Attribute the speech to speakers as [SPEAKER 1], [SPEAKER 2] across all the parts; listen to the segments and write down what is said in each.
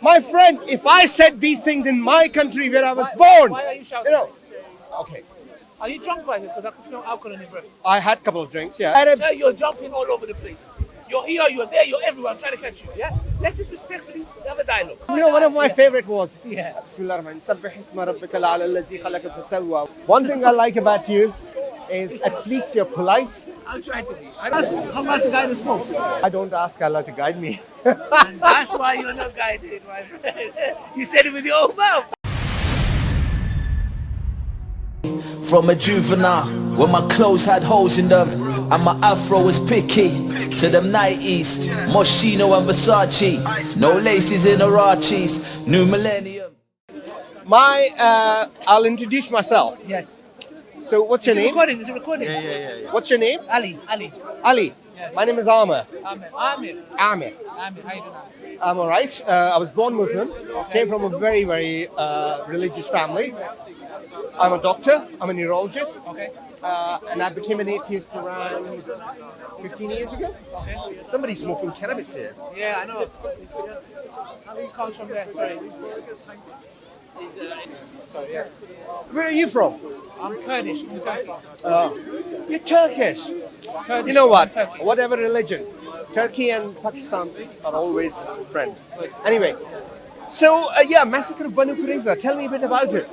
[SPEAKER 1] My friend, if I said these things in my country where I was born,
[SPEAKER 2] Why are you shouting?
[SPEAKER 1] Okay.
[SPEAKER 2] Are you drunk by it? Because I can smell alcohol in your breath.
[SPEAKER 1] I had a couple of drinks, yeah. Arabs,
[SPEAKER 2] Sir, you're jumping all over the place. You're here, you're there, you're everywhere. I'm trying to catch you. Yeah? Let's just respectfully have a dialogue.
[SPEAKER 1] one of my favorite was,
[SPEAKER 2] Yeah.
[SPEAKER 1] One thing I like about you is at least you're polite.
[SPEAKER 2] I'm trying to be. I ask how much to guide us both.
[SPEAKER 1] I don't ask Allah to guide me.
[SPEAKER 2] And that's why you're not guided, my friend. You said it with your own mouth.
[SPEAKER 3] From a juvenile, when my clothes had holes in them and my afro was picky, to them 90s, Moschino and Versace, no laces in Arachis, new millennium.
[SPEAKER 1] I'll introduce myself.
[SPEAKER 2] Yes.
[SPEAKER 1] So what's your name?
[SPEAKER 2] Recording, is it recording?
[SPEAKER 1] Yeah. What's your name?
[SPEAKER 2] Ali.
[SPEAKER 1] Ali. My name is Amir.
[SPEAKER 2] Amir.
[SPEAKER 1] Amir.
[SPEAKER 2] How you doing?
[SPEAKER 1] I'm alright. I was born Muslim. Came from a very, very religious family. I'm a doctor. I'm a neurologist.
[SPEAKER 2] Okay.
[SPEAKER 1] And I became an atheist around 15 years ago.
[SPEAKER 2] Okay.
[SPEAKER 1] Somebody's smoking cannabis here.
[SPEAKER 2] Yeah, I know. It comes from there. Sorry. Sorry, yeah.
[SPEAKER 1] Where are you from?
[SPEAKER 2] I'm Kurdish. From Turkey.
[SPEAKER 1] You're Turkish.
[SPEAKER 2] Kurdish
[SPEAKER 1] You know what?
[SPEAKER 2] from Turkey.
[SPEAKER 1] Whatever religion, Turkey and Pakistan are always friends. Anyway, so massacre of Banu Qurayza. Tell me a bit about it.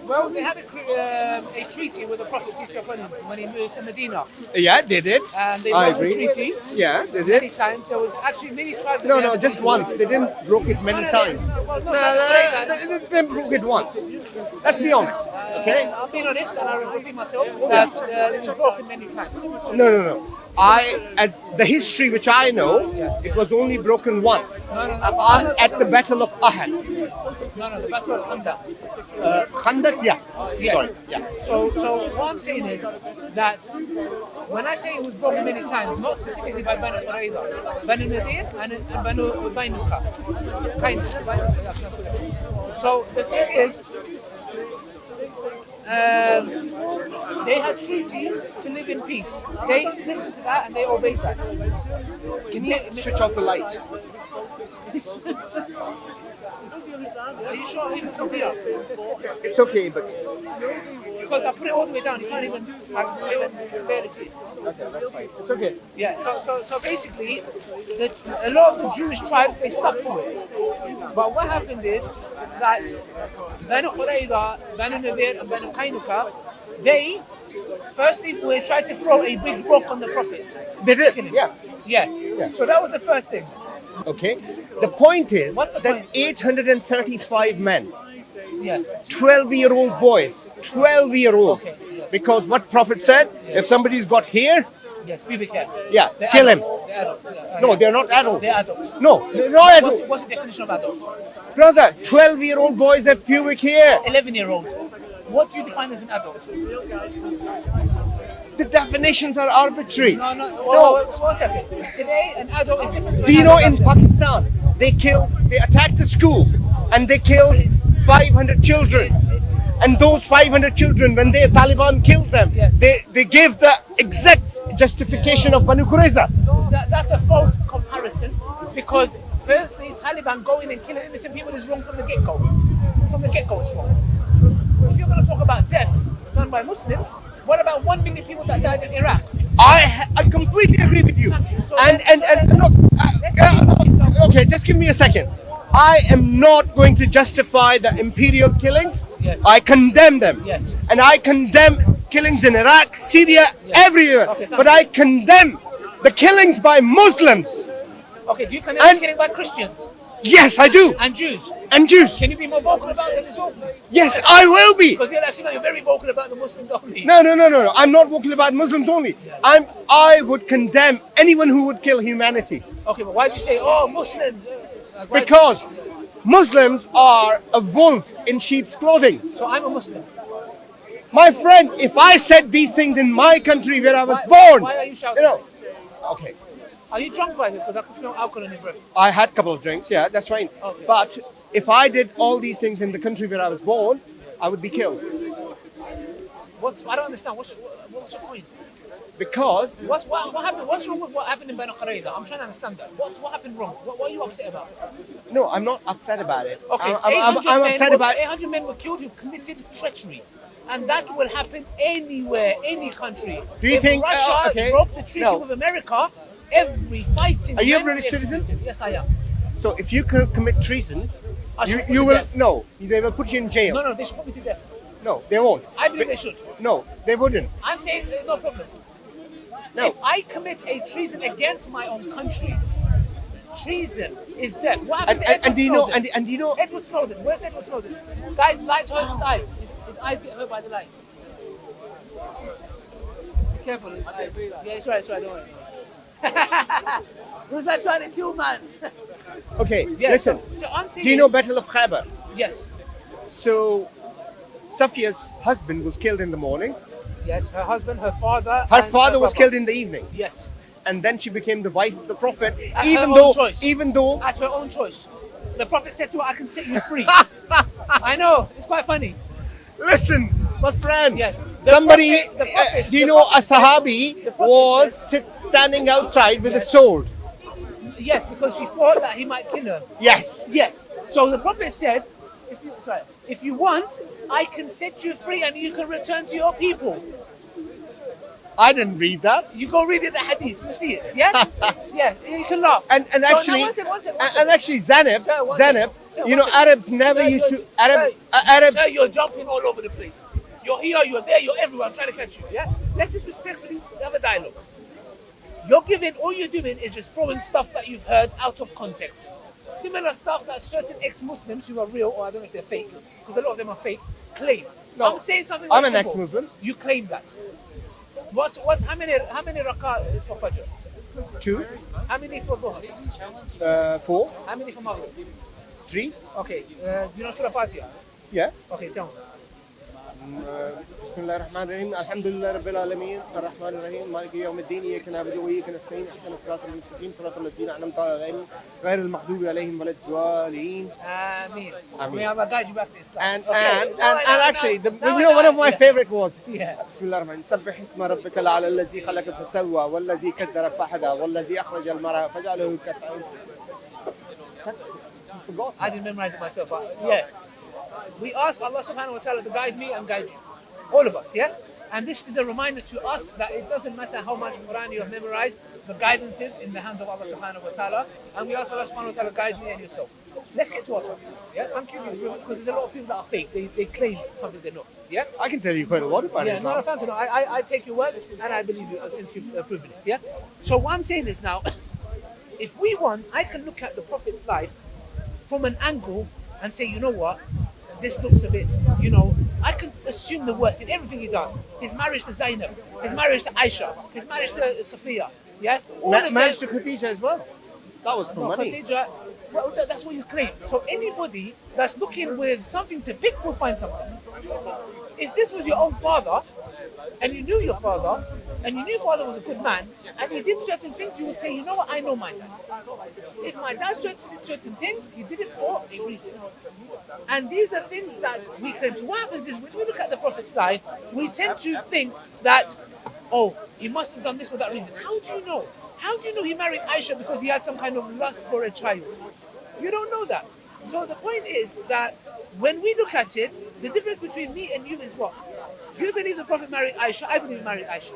[SPEAKER 2] Well, they had a treaty with the Prophet, peace be upon him, when he moved to Medina.
[SPEAKER 1] Yeah, they did.
[SPEAKER 2] And they
[SPEAKER 1] I
[SPEAKER 2] broke the
[SPEAKER 1] agree.
[SPEAKER 2] treaty
[SPEAKER 1] Yeah, they
[SPEAKER 2] many
[SPEAKER 1] did.
[SPEAKER 2] times. There was actually many tribes.
[SPEAKER 1] No, just once. They didn't broke it many times. They broke it once. Let's be honest, okay?
[SPEAKER 2] I'm being honest, and I repeat myself, that it was broken many times.
[SPEAKER 1] No. As the history which I know, it was only broken once.
[SPEAKER 2] No.
[SPEAKER 1] At the Battle of Ahad.
[SPEAKER 2] No, the Battle of Khandaq.
[SPEAKER 1] Khandak, yeah.
[SPEAKER 2] Yes.
[SPEAKER 1] Sorry, yeah.
[SPEAKER 2] So what I'm saying is that when I say it was broken many times, not specifically by Banu Qurayza, Banu Nadir and Banu Bainuka. So the thing is, they had treaties to live in peace. They listened to that and they obeyed that.
[SPEAKER 1] Can you switch off the lights?
[SPEAKER 2] Are you sure he was up here?
[SPEAKER 1] It's okay, but
[SPEAKER 2] Because I put it all the way down, you can't even barely see it.
[SPEAKER 1] okay, that's fine. It's okay.
[SPEAKER 2] Yeah, so basically, a lot of the Jewish tribes, they stuck to it. But what happened is that Banu Qurayza, Banu Nadir, and Banu Qainuqa, they firstly were trying to throw a big rock on the Prophet.
[SPEAKER 1] They did,
[SPEAKER 2] Yeah. So that was the first thing.
[SPEAKER 1] Okay. The point is
[SPEAKER 2] What's the
[SPEAKER 1] that
[SPEAKER 2] point?
[SPEAKER 1] 835 men,
[SPEAKER 2] Yes.
[SPEAKER 1] 12-year-old boys, 12-year-old.
[SPEAKER 2] Okay, yes.
[SPEAKER 1] Because what Prophet said, if somebody's got hair,
[SPEAKER 2] Yes, be careful.
[SPEAKER 1] yeah,
[SPEAKER 2] They're
[SPEAKER 1] kill him.
[SPEAKER 2] adults. They're adults.
[SPEAKER 1] No, they're not adults.
[SPEAKER 2] They're adults.
[SPEAKER 1] No, they're not adults.
[SPEAKER 2] What's the definition of adults?
[SPEAKER 1] Brother, 12-year-old boys have pubic hair.
[SPEAKER 2] 11-year-olds. What do you define as an adult?
[SPEAKER 1] The definitions are arbitrary.
[SPEAKER 2] No.
[SPEAKER 1] No.
[SPEAKER 2] One second. Today, an adult is different to
[SPEAKER 1] Do
[SPEAKER 2] an
[SPEAKER 1] you know
[SPEAKER 2] adult.
[SPEAKER 1] in Pakistan, they attacked the school and they killed 500 children. And those 500 children, when the Taliban killed them,
[SPEAKER 2] Yes.
[SPEAKER 1] they gave the exact justification of Banu Qurayza.
[SPEAKER 2] That's a false comparison because firstly, Taliban going and killing innocent people is wrong from the get-go. From the get-go, it's wrong. If you're going to talk about deaths done by Muslims, what about 1 million people that died in Iraq?
[SPEAKER 1] I completely agree with you.
[SPEAKER 2] So
[SPEAKER 1] And look, okay, just give me a second. I am not going to justify the imperial killings.
[SPEAKER 2] Yes.
[SPEAKER 1] I condemn them.
[SPEAKER 2] Yes.
[SPEAKER 1] And I condemn killings in Iraq, Syria, everywhere.
[SPEAKER 2] Okay, thank
[SPEAKER 1] But
[SPEAKER 2] you.
[SPEAKER 1] I condemn the killings by Muslims.
[SPEAKER 2] Okay, do you condemn
[SPEAKER 1] And-
[SPEAKER 2] killing by Christians
[SPEAKER 1] Yes, I do.
[SPEAKER 2] and Jews?
[SPEAKER 1] And Jews.
[SPEAKER 2] Can you be more vocal about that as well, please?
[SPEAKER 1] Yes, I will be.
[SPEAKER 2] Because you're very vocal about the Muslims only.
[SPEAKER 1] No. I'm not vocal about Muslims only. I would condemn anyone who would kill humanity.
[SPEAKER 2] Okay, but why do you say, oh, Muslims?
[SPEAKER 1] Because Muslims are a wolf in sheep's clothing.
[SPEAKER 2] So I'm a Muslim.
[SPEAKER 1] My friend, if I said these things in my country where I was born,
[SPEAKER 2] Why are you shouting?
[SPEAKER 1] Okay.
[SPEAKER 2] Are you drunk by it? Because I can smell alcohol in your breath.
[SPEAKER 1] I had a couple of drinks, yeah, that's fine.
[SPEAKER 2] Okay.
[SPEAKER 1] But if I did all these things in the country where I was born, I would be killed.
[SPEAKER 2] I don't understand. What's your point?
[SPEAKER 1] Because
[SPEAKER 2] What happened? What's wrong with what happened in Banu Qurayza? I'm trying to understand that. What happened wrong? What are you upset about?
[SPEAKER 1] no, I'm not upset about it.
[SPEAKER 2] Okay,
[SPEAKER 1] I'm upset about.
[SPEAKER 2] 800 men were killed who committed treachery. And that will happen anywhere, any country.
[SPEAKER 1] Do you
[SPEAKER 2] if
[SPEAKER 1] think?
[SPEAKER 2] Russia
[SPEAKER 1] Okay.
[SPEAKER 2] broke the treaty
[SPEAKER 1] No.
[SPEAKER 2] with America, every fighting.
[SPEAKER 1] Are you a
[SPEAKER 2] man
[SPEAKER 1] British
[SPEAKER 2] will be
[SPEAKER 1] citizen?
[SPEAKER 2] executed. Yes, I am.
[SPEAKER 1] So if you commit treason,
[SPEAKER 2] I should put
[SPEAKER 1] you
[SPEAKER 2] to
[SPEAKER 1] will
[SPEAKER 2] death.
[SPEAKER 1] no. They will put you in jail.
[SPEAKER 2] No, they should put me to death.
[SPEAKER 1] No, they won't.
[SPEAKER 2] I believe they should.
[SPEAKER 1] No, they wouldn't.
[SPEAKER 2] I'm saying no problem.
[SPEAKER 1] No.
[SPEAKER 2] If I commit a treason against my own country, treason is death. What happened to Edward
[SPEAKER 1] And do you know?
[SPEAKER 2] Snowden?
[SPEAKER 1] And do you know?
[SPEAKER 2] Edward Snowden. Where's Edward Snowden? Guys, lights hurt his eyes. His eyes get hurt by the light. Be careful. His eyes. Yeah, it's right. Don't worry. Who's that trying to kill man?
[SPEAKER 1] Okay,
[SPEAKER 2] Yeah,
[SPEAKER 1] listen.
[SPEAKER 2] So I'm saying.
[SPEAKER 1] Do you know Battle of Khyber?
[SPEAKER 2] Yes.
[SPEAKER 1] So, Safia's husband was killed in the morning.
[SPEAKER 2] Yes. Her husband, her father.
[SPEAKER 1] Her
[SPEAKER 2] and
[SPEAKER 1] father
[SPEAKER 2] her
[SPEAKER 1] was
[SPEAKER 2] brother.
[SPEAKER 1] killed in the evening,
[SPEAKER 2] Yes.
[SPEAKER 1] and then she became the wife of the Prophet.
[SPEAKER 2] At
[SPEAKER 1] Even
[SPEAKER 2] her
[SPEAKER 1] though,
[SPEAKER 2] own choice.
[SPEAKER 1] even though,
[SPEAKER 2] At her own choice. The Prophet said to her, "I can set you free." I know. It's quite funny.
[SPEAKER 1] listen, my friend.
[SPEAKER 2] Yes.
[SPEAKER 1] Somebody,
[SPEAKER 2] The Prophet-
[SPEAKER 1] do you
[SPEAKER 2] the
[SPEAKER 1] know a
[SPEAKER 2] Prophet said-
[SPEAKER 1] Sahabi
[SPEAKER 2] the Prophet
[SPEAKER 1] was
[SPEAKER 2] said-
[SPEAKER 1] standing outside with a
[SPEAKER 2] Yes.
[SPEAKER 1] sword?
[SPEAKER 2] Yes, because she thought that he might kill her.
[SPEAKER 1] Yes.
[SPEAKER 2] Yes. So the Prophet said, if you want, I can set you free and you can return to your people.
[SPEAKER 1] I didn't read that.
[SPEAKER 2] You go read it, the hadith. You see it. Yeah? Yes. You can laugh.
[SPEAKER 1] And
[SPEAKER 2] So now
[SPEAKER 1] actually,
[SPEAKER 2] one second.
[SPEAKER 1] and actually, Zanab,
[SPEAKER 2] Sir, one second. Sir,
[SPEAKER 1] you know,
[SPEAKER 2] one second.
[SPEAKER 1] Arabs never
[SPEAKER 2] Sir,
[SPEAKER 1] used to.
[SPEAKER 2] you're-
[SPEAKER 1] Arabs.
[SPEAKER 2] Sir, you're jumping all over the place. You're here, you're there, you're everywhere. I'm trying to catch you. Yeah? Let's just respectfully have a dialogue. All you're doing is just throwing stuff that you've heard out of context. Similar stuff that certain ex-Muslims who are real, or I don't know if they're fake, because a lot of them are fake, claim.
[SPEAKER 1] No,
[SPEAKER 2] I'm saying something
[SPEAKER 1] I'm
[SPEAKER 2] very
[SPEAKER 1] an
[SPEAKER 2] simple.
[SPEAKER 1] ex-Muslim.
[SPEAKER 2] You claim that. How many rak'ah is for Fajr?
[SPEAKER 1] 2,
[SPEAKER 2] How many for Dhuhr?
[SPEAKER 1] 4,
[SPEAKER 2] How many for Maghrib?
[SPEAKER 1] 3.
[SPEAKER 2] Okay. Do you know Surah Fatiha?
[SPEAKER 1] Yeah.
[SPEAKER 2] Okay, tell me.
[SPEAKER 1] بسم الله الرحمن الرحيم الحمد لله رب العالمين الرحمن الرحيم مالك يوم الدين إياك نعبد وإياك نستعين اهدنا الصراط المستقيم صراط الذين أنعمت عليهم غير المغضوب عليهم ولا الضالين.
[SPEAKER 2] Ameen.
[SPEAKER 1] Ameen.
[SPEAKER 2] May Allah guide you back to Islam.
[SPEAKER 1] And
[SPEAKER 2] Okay.
[SPEAKER 1] actually,
[SPEAKER 2] Now
[SPEAKER 1] you know, one of my
[SPEAKER 2] yeah.
[SPEAKER 1] favorite was
[SPEAKER 2] Yeah.
[SPEAKER 1] بسم الله الرحمن الرحيم سبح اسم ربك الأعلى الذي خلق فسوى والذي قدر فهدى والذي أخرج المرعى فجعله كسعا. Forgot.
[SPEAKER 2] I didn't memorize it myself, but yeah. We ask Allah subhanahu wa ta'ala to guide me and guide you. All of us, yeah? And this is a reminder to us that it doesn't matter how much Quran you have memorized, the guidance is in the hands of Allah subhanahu wa ta'ala. And we ask Allah subhanahu wa ta'ala to guide me and yourself. Let's get to our topic. Yeah? I'm curious because there's a lot of people that are fake. They claim something they're not. Yeah?
[SPEAKER 1] I can tell you quite a lot about
[SPEAKER 2] Yeah,
[SPEAKER 1] Islam.
[SPEAKER 2] no, thank you. No, I take your word and I believe you since you've proven it. Yeah. So what I'm saying is now, if we want, I can look at the Prophet's life from an angle and say, you know what, this looks a bit, I can assume the worst in everything he does. His marriage to Zainab, his marriage to Aisha, his marriage to Sophia. Yeah. All of
[SPEAKER 1] Marriage
[SPEAKER 2] them-
[SPEAKER 1] to Khadija as well. That was for
[SPEAKER 2] no,
[SPEAKER 1] money.
[SPEAKER 2] Khadija, well, that's what you claim. So anybody that's looking with something to pick will find something. If this was your own father, and you knew your father, and you knew your father was a good man, and he did certain things, you would say, you know what, I know my dad. If my dad did certain things, he did it for a reason. And these are things that we claim. So what happens is, when we look at the Prophet's life, we tend to think that, oh, he must have done this for that reason. How do you know? How do you know he married Aisha because he had some kind of lust for a child? You don't know that. So the point is that when we look at it, the difference between me and you is what? You believe the Prophet married Aisha, I believe he married Aisha.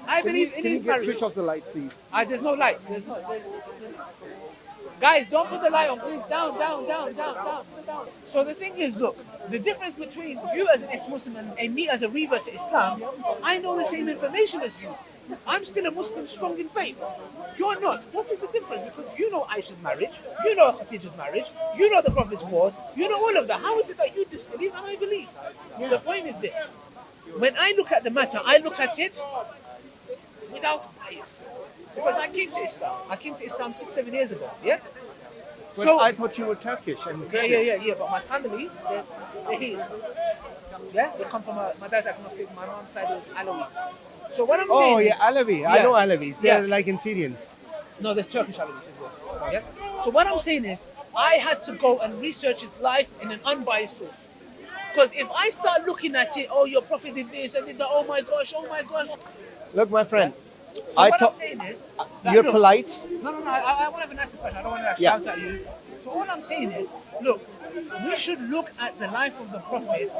[SPEAKER 2] I believe in
[SPEAKER 1] Can you
[SPEAKER 2] his
[SPEAKER 1] get
[SPEAKER 2] marriage.
[SPEAKER 1] switch off the light, please?
[SPEAKER 2] There's no light. Guys, don't put the light on, please. Down. So the thing is, look, the difference between you as an ex-Muslim and me as a revert to Islam, I know the same information as you. I'm still a Muslim strong in faith. You're not. What is the difference? Because you know Aisha's marriage, you know Khadija's marriage, you know the Prophet's wars, you know all of that. How is it that you disbelieve and I believe? The point is this. When I look at the matter, I look at it without bias. Because I came to Islam. I came to Islam 6-7 years ago. Yeah?
[SPEAKER 1] Well, I thought you were Turkish. And
[SPEAKER 2] Yeah. But my family, they hate Islam. Yeah? They come from my dad's agnostic, my mom's side was Alawi. So what I'm saying
[SPEAKER 1] Oh,
[SPEAKER 2] is,
[SPEAKER 1] yeah, Alawi. I
[SPEAKER 2] Yeah.
[SPEAKER 1] know Alawis. They're
[SPEAKER 2] Yeah.
[SPEAKER 1] like in Syrians.
[SPEAKER 2] no, there's Turkish Alawis as well. Yeah? So what I'm saying is, I had to go and research his life in an unbiased source. Because if I start looking at it, oh, your prophet did this, I did that, oh my gosh.
[SPEAKER 1] Look, my friend,
[SPEAKER 2] So what I'm saying is, that,
[SPEAKER 1] You're
[SPEAKER 2] look,
[SPEAKER 1] polite.
[SPEAKER 2] No, I want to have a nice discussion. I don't want to
[SPEAKER 1] Yeah.
[SPEAKER 2] shout at you. So all I'm saying is, look, we should look at the life of the Prophet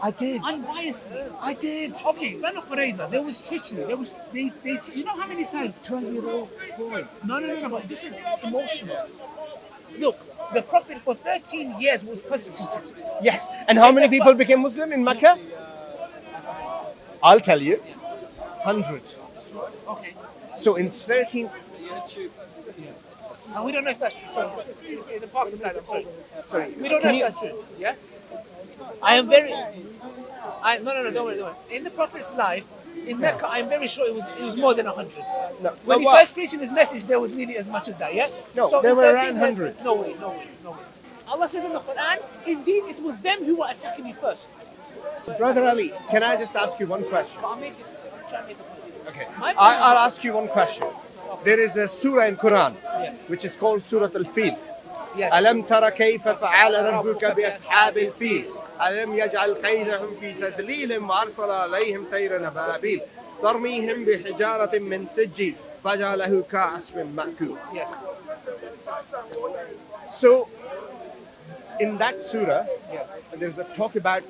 [SPEAKER 1] I did.
[SPEAKER 2] unbiasedly.
[SPEAKER 1] I did.
[SPEAKER 2] Okay, Banu Qurayza, there was treachery. There was they. You know how many times?
[SPEAKER 1] 12-year-old boy.
[SPEAKER 2] No. But this is emotional. Look, the Prophet for 13 years was persecuted.
[SPEAKER 1] Yes. And how many people became Muslim in Mecca? I'll tell you. 100.
[SPEAKER 2] Okay.
[SPEAKER 1] So in 13.
[SPEAKER 2] And we don't know if that's true. Sorry, it's the parking side. I'm sorry.
[SPEAKER 1] Sorry.
[SPEAKER 2] We don't know if that's true. Yeah. I am very. No. Don't worry. In the Prophet's life, in Mecca, I'm very sure it was more than 100.
[SPEAKER 1] No.
[SPEAKER 2] When he
[SPEAKER 1] what?
[SPEAKER 2] first preached his message, there was nearly as much as that. Yeah.
[SPEAKER 1] No,
[SPEAKER 2] So
[SPEAKER 1] there
[SPEAKER 2] in
[SPEAKER 1] were
[SPEAKER 2] 13
[SPEAKER 1] around
[SPEAKER 2] years-
[SPEAKER 1] 100.
[SPEAKER 2] No way. Allah says in the Quran, indeed, it was them who were attacking you first.
[SPEAKER 1] Brother Ali, can I just ask you one question?
[SPEAKER 2] But I'm trying to make a point.
[SPEAKER 1] Okay.
[SPEAKER 2] My point
[SPEAKER 1] I'll
[SPEAKER 2] is-
[SPEAKER 1] ask you one question. There is a surah in Quran,
[SPEAKER 2] Yes.
[SPEAKER 1] which is called Surah Al-Fil.
[SPEAKER 2] Yes.
[SPEAKER 1] ألم تر كيف فعل ربك بأصحاب الفيل ألم يجعل كيدهم في تذليل وأرسل عليهم طيرا أبابيل ترميهم بحجارة من سجيل فجعله كعصف مأكول.
[SPEAKER 2] Yes.
[SPEAKER 1] So, in that surah,
[SPEAKER 2] Yeah.
[SPEAKER 1] there's a talk about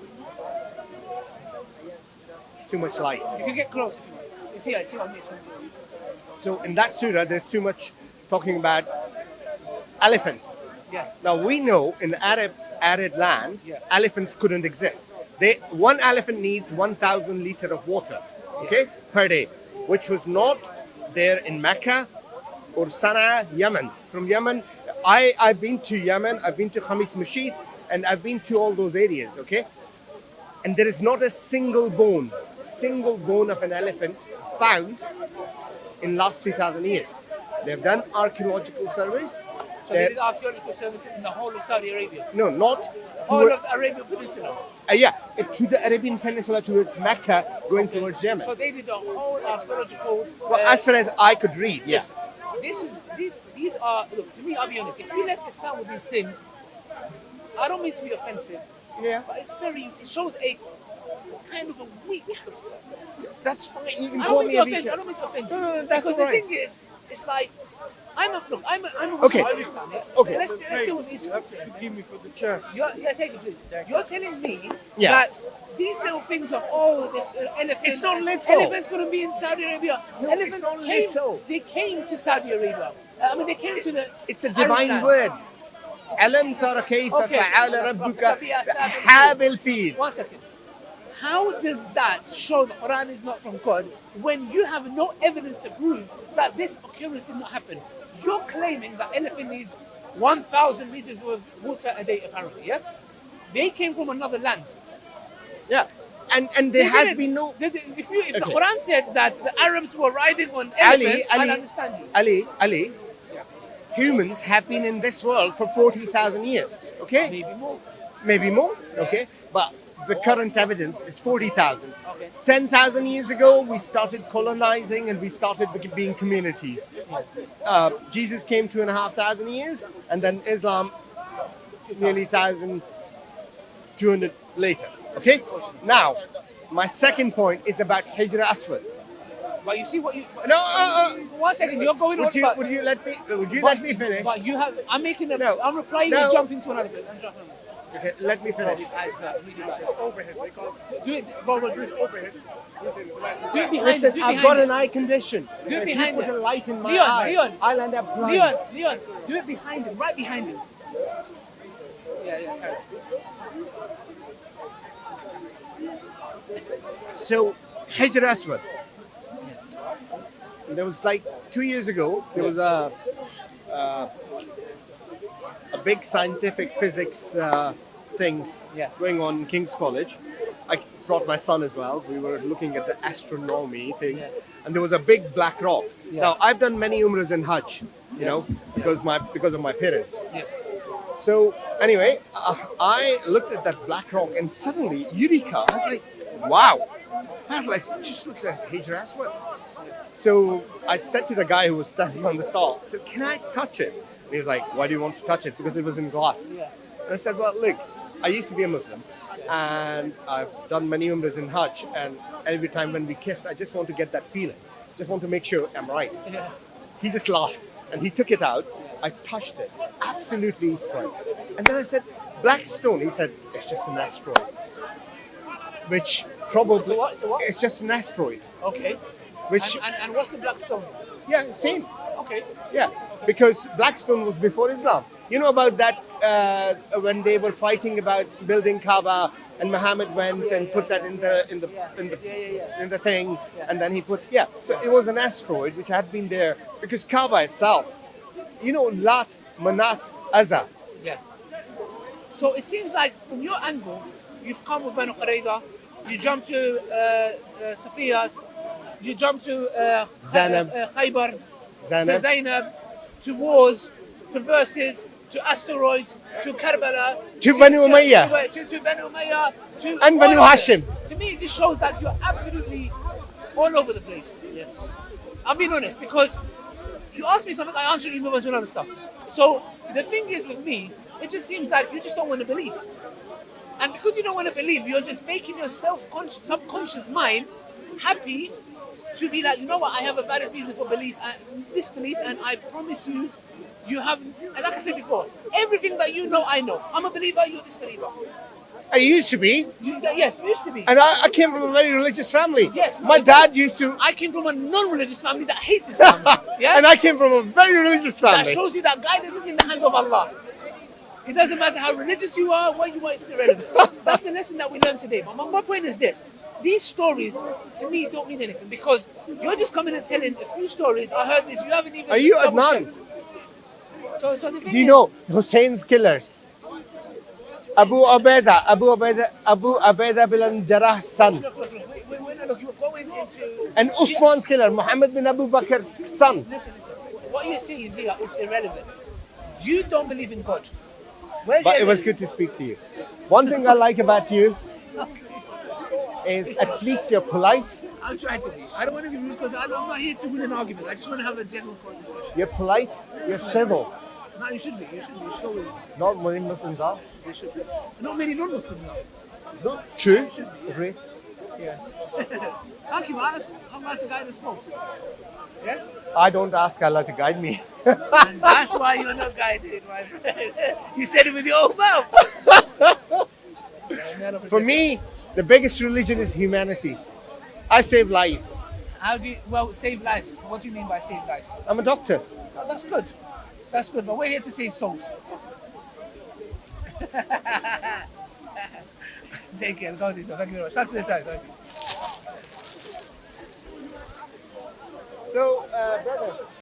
[SPEAKER 1] it's too much light.
[SPEAKER 2] You can get close if you want. You see, I see what I mean.
[SPEAKER 1] So, in that surah, there's too much talking about elephants.
[SPEAKER 2] Yes.
[SPEAKER 1] Now we know in Arab's arid land,
[SPEAKER 2] Yeah.
[SPEAKER 1] elephants couldn't exist. One elephant needs 1,000 liters of water, okay, per day, which was not there in Mecca or Sana'a, Yemen. From Yemen, I've been to Yemen, I've been to Khamis Mashid, and I've been to all those areas, okay? And there is not a single bone of an elephant found in last 3,000 years. They've done archaeological surveys.
[SPEAKER 2] So they did archaeological services in the whole of Saudi Arabia.
[SPEAKER 1] No, not
[SPEAKER 2] All of the Arabian Peninsula.
[SPEAKER 1] to the Arabian Peninsula towards Mecca, going towards Yemen.
[SPEAKER 2] So they did a whole archaeological.
[SPEAKER 1] Well, as far as I could read, yeah.
[SPEAKER 2] These are, look, to me, I'll be honest, if we left Islam with these things, I don't mean to be offensive,
[SPEAKER 1] Yeah,
[SPEAKER 2] but it shows a kind of a weak character.
[SPEAKER 1] that's fine. You can
[SPEAKER 2] I
[SPEAKER 1] call
[SPEAKER 2] don't
[SPEAKER 1] me
[SPEAKER 2] mean
[SPEAKER 1] a
[SPEAKER 2] to offend.
[SPEAKER 1] weak.
[SPEAKER 2] I don't mean to offend you.
[SPEAKER 1] No, that's
[SPEAKER 2] because
[SPEAKER 1] all right.
[SPEAKER 2] the thing is, it's like I'm a
[SPEAKER 1] Okay.
[SPEAKER 2] Muslim Islam. Yeah?
[SPEAKER 1] Okay.
[SPEAKER 2] Let's deal with each other.
[SPEAKER 4] Give me for the chair.
[SPEAKER 2] Take it, please. You're telling me
[SPEAKER 1] Yeah.
[SPEAKER 2] that these little things of this elephant.
[SPEAKER 1] It's not little.
[SPEAKER 2] Elephants couldn't be in Saudi Arabia.
[SPEAKER 1] No,
[SPEAKER 2] Elephants
[SPEAKER 1] it's not
[SPEAKER 2] came,
[SPEAKER 1] little.
[SPEAKER 2] They came to Saudi Arabia. I mean, they came to the.
[SPEAKER 1] It's a
[SPEAKER 2] Arab
[SPEAKER 1] divine
[SPEAKER 2] land.
[SPEAKER 1] word. ألم تر كيف
[SPEAKER 2] Okay.
[SPEAKER 1] فعل ربك بأصحاب الفيل.
[SPEAKER 2] 1 second. How does that show the Quran is not from God when you have no evidence to prove that this occurrence did not happen? You're claiming that elephant needs 1,000 liters of water a day, apparently, yeah? They came from another land.
[SPEAKER 1] Yeah, and there has
[SPEAKER 2] didn't.
[SPEAKER 1] been no.
[SPEAKER 2] If the
[SPEAKER 1] Okay.
[SPEAKER 2] Quran said that the Arabs were riding on
[SPEAKER 1] Ali,
[SPEAKER 2] elephants, I'll understand you.
[SPEAKER 1] Ali, humans have been in this world for 40,000 years, okay?
[SPEAKER 2] Maybe more.
[SPEAKER 1] Maybe more, okay? But the current evidence is 40,000.
[SPEAKER 2] Okay.
[SPEAKER 1] 10,000 years ago, we started colonizing and we started being communities. Jesus came 2,500 years, and then Islam nearly 1,200 later, okay? Now, my second point is about Hijr Aswad.
[SPEAKER 2] But you see what you...
[SPEAKER 1] No,
[SPEAKER 2] 1 second, you're going on about...
[SPEAKER 1] would you let me finish?
[SPEAKER 2] But you have... I'm making a...
[SPEAKER 1] No.
[SPEAKER 2] I'm replying
[SPEAKER 1] No.
[SPEAKER 2] and jumping to another bit. I'm jumping.
[SPEAKER 1] Okay, let me finish.
[SPEAKER 2] His eyes hurt really bad.
[SPEAKER 4] Overhead, they call it.
[SPEAKER 2] Do it, bro, do it.
[SPEAKER 4] Overhead.
[SPEAKER 2] Do it behind
[SPEAKER 1] Listen,
[SPEAKER 2] it. Do it
[SPEAKER 1] I've
[SPEAKER 2] behind
[SPEAKER 1] got
[SPEAKER 2] it.
[SPEAKER 1] an eye condition.
[SPEAKER 2] Do it
[SPEAKER 1] If
[SPEAKER 2] behind
[SPEAKER 1] you put
[SPEAKER 2] it.
[SPEAKER 1] a light in my
[SPEAKER 2] Leon,
[SPEAKER 1] eye,
[SPEAKER 2] Leon.
[SPEAKER 1] I'll end up blind.
[SPEAKER 2] Leon, do it behind him, right behind him. Yeah, carry on.
[SPEAKER 1] So, Hijr Aswad. There was like 2 years ago, there was a big scientific physics thing
[SPEAKER 2] Yeah.
[SPEAKER 1] going on in King's College. I brought my son as well. We were looking at the astronomy thing,
[SPEAKER 2] Yeah.
[SPEAKER 1] and there was a big black rock.
[SPEAKER 2] Yeah.
[SPEAKER 1] Now, I've done many umras in Hajj, you
[SPEAKER 2] Yes.
[SPEAKER 1] know, because of my parents.
[SPEAKER 2] Yes.
[SPEAKER 1] So anyway, I looked at that black rock and suddenly, Eureka! I was like, wow! I was like, just look at Hijr Aswad. So I said to the guy who was standing on the stall, I said, can I touch it? And he was like, why do you want to touch it? Because it was in glass.
[SPEAKER 2] Yeah.
[SPEAKER 1] And I said, well, look, I used to be a Muslim and I've done many umras in Hajj, and every time when we kissed, I just want to get that feeling. Just want to make sure I'm right.
[SPEAKER 2] Yeah.
[SPEAKER 1] He just laughed and he took it out. I touched it. Absolutely he's right. And then I said, black stone. He said, it's just an asteroid. Which probably
[SPEAKER 2] So what? So what?
[SPEAKER 1] it's just an asteroid.
[SPEAKER 2] Okay.
[SPEAKER 1] Which
[SPEAKER 2] And what's the black stone?
[SPEAKER 1] yeah, same.
[SPEAKER 2] Okay.
[SPEAKER 1] Yeah, because Blackstone was before Islam. You know about that when they were fighting about building Kaaba, and Muhammad went and put that in the thing, and then he put So it was an asteroid which had been there because Kaaba itself, you know, Lat, Manat, Azza.
[SPEAKER 2] Yeah. So it seems like from your angle, you've come with Banu Qurayza, you jump to Safiyas, you jump to
[SPEAKER 1] Zainab.
[SPEAKER 2] Khaybar, to
[SPEAKER 1] Zainab.
[SPEAKER 2] Zainab, to wars, to verses, to asteroids, to Karbala,
[SPEAKER 1] To Banu Umayyah.
[SPEAKER 2] to Banu Umayyah, to
[SPEAKER 1] And Banu
[SPEAKER 2] all of it.
[SPEAKER 1] Hashim.
[SPEAKER 2] To me, it just shows that you're absolutely all over the place.
[SPEAKER 1] Yes.
[SPEAKER 2] I'm being honest because you ask me something, I answer you, move on to another stuff. So the thing is with me, it just seems like you just don't want to believe. And because you don't want to believe, you're just making your subconscious mind happy to be like, you know what, I have a valid reason for disbelief, and I promise you, you have, and like I said before, everything that you know, I know. I'm a believer, you're a disbeliever.
[SPEAKER 1] I used to be,
[SPEAKER 2] Yes, you used to be.
[SPEAKER 1] and I came from a very religious family.
[SPEAKER 2] Yes,
[SPEAKER 1] My dad used to,
[SPEAKER 2] I came from a non-religious family that hates Islam. Yeah?
[SPEAKER 1] and I came from a very religious
[SPEAKER 2] That
[SPEAKER 1] family.
[SPEAKER 2] shows you that guidance is in the hand of Allah. It doesn't matter how religious you are, what you are, it's irrelevant. That's the lesson that we learned today. But my point is this. These stories, to me, don't mean anything because you're just coming and telling a few stories. I heard this, you haven't even...
[SPEAKER 1] Are you
[SPEAKER 2] double-checked.
[SPEAKER 1] Adnan?
[SPEAKER 2] So the thing
[SPEAKER 1] Do you
[SPEAKER 2] is-
[SPEAKER 1] know Hussein's killers? Abu Ubaidah bin Jarrah's son.
[SPEAKER 2] Look, you're going into...
[SPEAKER 1] And Usman's killer, Muhammad bin Abu Bakr's son.
[SPEAKER 2] Listen. What you're saying here is irrelevant. You don't believe in God. Where's
[SPEAKER 1] But
[SPEAKER 2] your
[SPEAKER 1] it was
[SPEAKER 2] evidence?
[SPEAKER 1] good to speak to you. One thing I like about you is at least you're polite,
[SPEAKER 2] I'm trying to be. I don't want to be rude because I'm not here to win an argument. I just want to have a general discussion.
[SPEAKER 1] you're polite, you're civil.
[SPEAKER 2] No, you should be. You should be. You should always.
[SPEAKER 1] Not many Muslims are.
[SPEAKER 2] You should be. Not many non-Muslims are.
[SPEAKER 1] No, true. Agree.
[SPEAKER 2] Yeah. Thank you. I ask Allah to guide us both. Yeah?
[SPEAKER 1] I don't ask Allah to guide me.
[SPEAKER 2] And that's why you're not guided, my friend. You said it with your own mouth.
[SPEAKER 1] For me, the biggest religion is humanity. I save lives.
[SPEAKER 2] How do you, save lives? What do you mean by save lives?
[SPEAKER 1] I'm a doctor.
[SPEAKER 2] Oh, that's good. That's good, but we're here to save souls. Take care. God bless you. Thank you very much. Thanks for your time. Thank you.
[SPEAKER 1] So, brother,